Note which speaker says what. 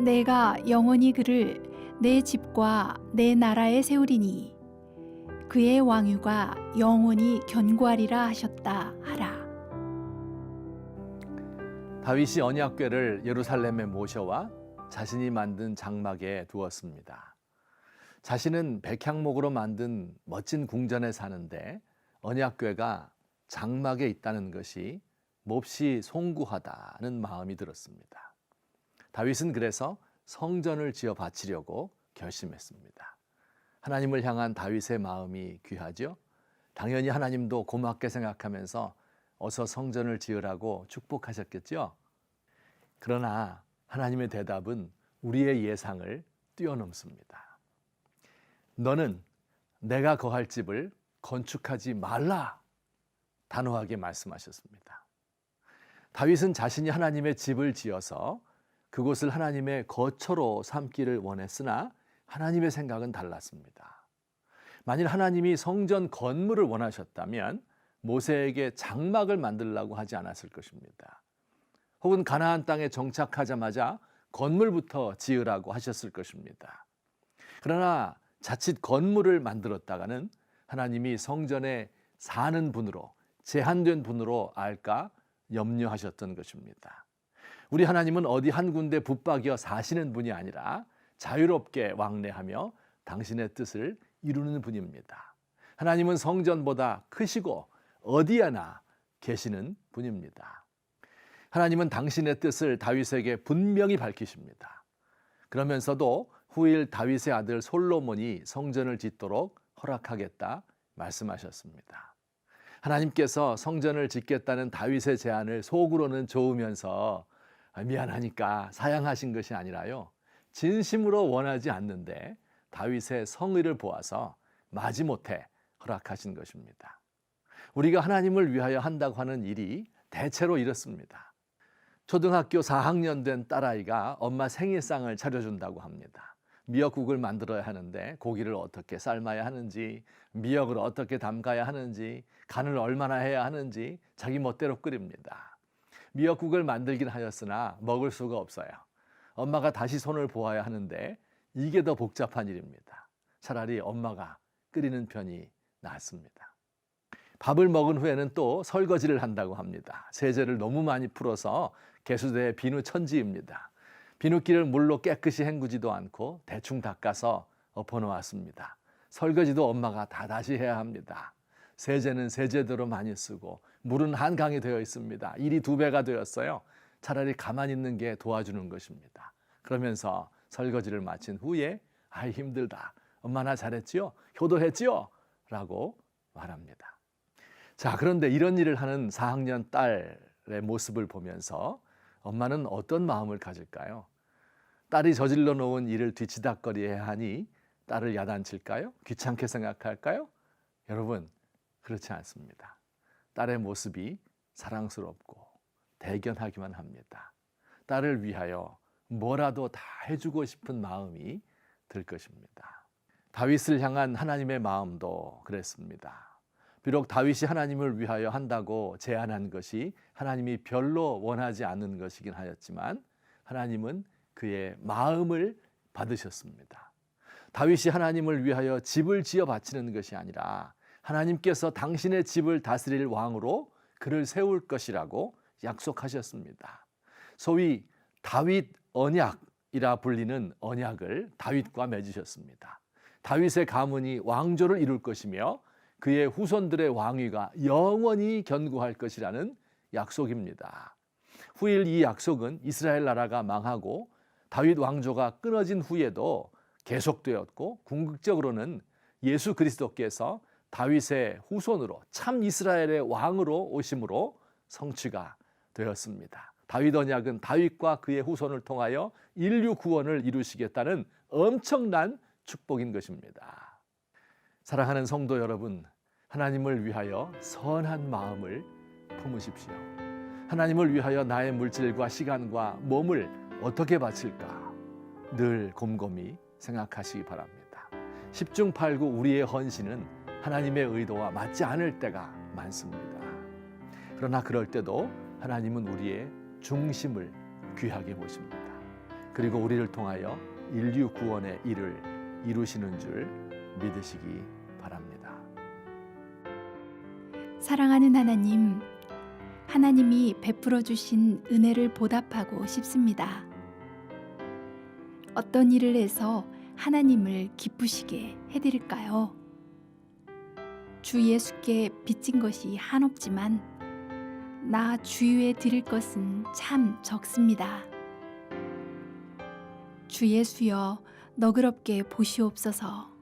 Speaker 1: 내가 영원히 그를 내 집과 내 나라에 세우리니 그의 왕위가 영원히 견고하리라 하셨다 하라.
Speaker 2: 다윗이 언약궤를 예루살렘에 모셔와 자신이 만든 장막에 두었습니다. 자신은 백향목으로 만든 멋진 궁전에 사는데 언약궤가 장막에 있다는 것이 몹시 송구하다는 마음이 들었습니다. 다윗은 그래서 성전을 지어 바치려고 결심했습니다. 하나님을 향한 다윗의 마음이 귀하죠. 당연히 하나님도 고맙게 생각하면서 어서 성전을 지으라고 축복하셨겠죠. 그러나 하나님의 대답은 우리의 예상을 뛰어넘습니다. 너는 내가 거할 집을 건축하지 말라, 단호하게 말씀하셨습니다. 다윗은 자신이 하나님의 집을 지어서 그곳을 하나님의 거처로 삼기를 원했으나 하나님의 생각은 달랐습니다. 만일 하나님이 성전 건물을 원하셨다면 모세에게 장막을 만들라고 하지 않았을 것입니다. 혹은 가나안 땅에 정착하자마자 건물부터 지으라고 하셨을 것입니다. 그러나 자칫 건물을 만들었다가는 하나님이 성전에 사는 분으로, 제한된 분으로 알까 염려하셨던 것입니다. 우리 하나님은 어디 한 군데 붙박여 사시는 분이 아니라 자유롭게 왕래하며 당신의 뜻을 이루는 분입니다. 하나님은 성전보다 크시고 어디에나 계시는 분입니다. 하나님은 당신의 뜻을 다윗에게 분명히 밝히십니다. 그러면서도 후일 다윗의 아들 솔로몬이 성전을 짓도록 허락하겠다 말씀하셨습니다. 하나님께서 성전을 짓겠다는 다윗의 제안을 속으로는 좋으면서 미안하니까 사양하신 것이 아니라요, 진심으로 원하지 않는데 다윗의 성의를 보아서 마지못해 허락하신 것입니다. 우리가 하나님을 위하여 한다고 하는 일이 대체로 이렇습니다. 초등학교 4학년 된 딸아이가 엄마 생일상을 차려준다고 합니다. 미역국을 만들어야 하는데 고기를 어떻게 삶아야 하는지, 미역을 어떻게 담가야 하는지, 간을 얼마나 해야 하는지 자기 멋대로 끓입니다. 미역국을 만들긴 하였으나 먹을 수가 없어요. 엄마가 다시 손을 보아야 하는데 이게 더 복잡한 일입니다. 차라리 엄마가 끓이는 편이 낫습니다. 밥을 먹은 후에는 또 설거지를 한다고 합니다. 세제를 너무 많이 풀어서 개수대의 비누 천지입니다. 비누기를 물로 깨끗이 헹구지도 않고 대충 닦아서 엎어놓았습니다. 설거지도 엄마가 다 다시 해야 합니다. 세제는 세제대로 많이 쓰고 물은 한강이 되어 있습니다. 일이 2배가 되었어요. 차라리 가만히 있는 게 도와주는 것입니다. 그러면서 설거지를 마친 후에 아이 힘들다, 엄마 나 잘했지요? 효도했지요? 라고 말합니다. 자, 그런데 이런 일을 하는 4학년 딸의 모습을 보면서 엄마는 어떤 마음을 가질까요? 딸이 저질러 놓은 일을 뒤치다꺼리해야 하니 딸을 야단칠까요? 귀찮게 생각할까요? 여러분, 그렇지 않습니다. 딸의 모습이 사랑스럽고 대견하기만 합니다. 딸을 위하여 뭐라도 다 해주고 싶은 마음이 들 것입니다. 다윗을 향한 하나님의 마음도 그랬습니다. 비록 다윗이 하나님을 위하여 한다고 제안한 것이 하나님이 별로 원하지 않는 것이긴 하였지만 하나님은 그의 마음을 받으셨습니다. 다윗이 하나님을 위하여 집을 지어 바치는 것이 아니라 하나님께서 당신의 집을 다스릴 왕으로 그를 세울 것이라고 약속하셨습니다. 소위 다윗 언약이라 불리는 언약을 다윗과 맺으셨습니다. 다윗의 가문이 왕조를 이룰 것이며 그의 후손들의 왕위가 영원히 견고할 것이라는 약속입니다. 후일 이 약속은 이스라엘 나라가 망하고 다윗 왕조가 끊어진 후에도 계속되었고 궁극적으로는 예수 그리스도께서 다윗의 후손으로 참 이스라엘의 왕으로 오심으로 성취가 되었습니다. 다윗 언약은 다윗과 그의 후손을 통하여 인류 구원을 이루시겠다는 엄청난 축복인 것입니다. 사랑하는 성도 여러분, 하나님을 위하여 선한 마음을 품으십시오. 하나님을 위하여 나의 물질과 시간과 몸을 어떻게 바칠까 늘 곰곰이 생각하시기 바랍니다. 10중 8구 우리의 헌신은 하나님의 의도와 맞지 않을 때가 많습니다. 그러나 그럴 때도 하나님은 우리의 중심을 귀하게 보십니다. 그리고 우리를 통하여 인류 구원의 일을 이루시는 줄 믿으시기 바랍니다.
Speaker 1: 사랑하는 하나님, 하나님이 베풀어 주신 은혜를 보답하고 싶습니다. 어떤 일을 해서 하나님을 기쁘시게 해드릴까요? 주 예수께 빚진 것이 한없지만 나 주위에 드릴 것은 참 적습니다. 주 예수여, 너그럽게 보시옵소서.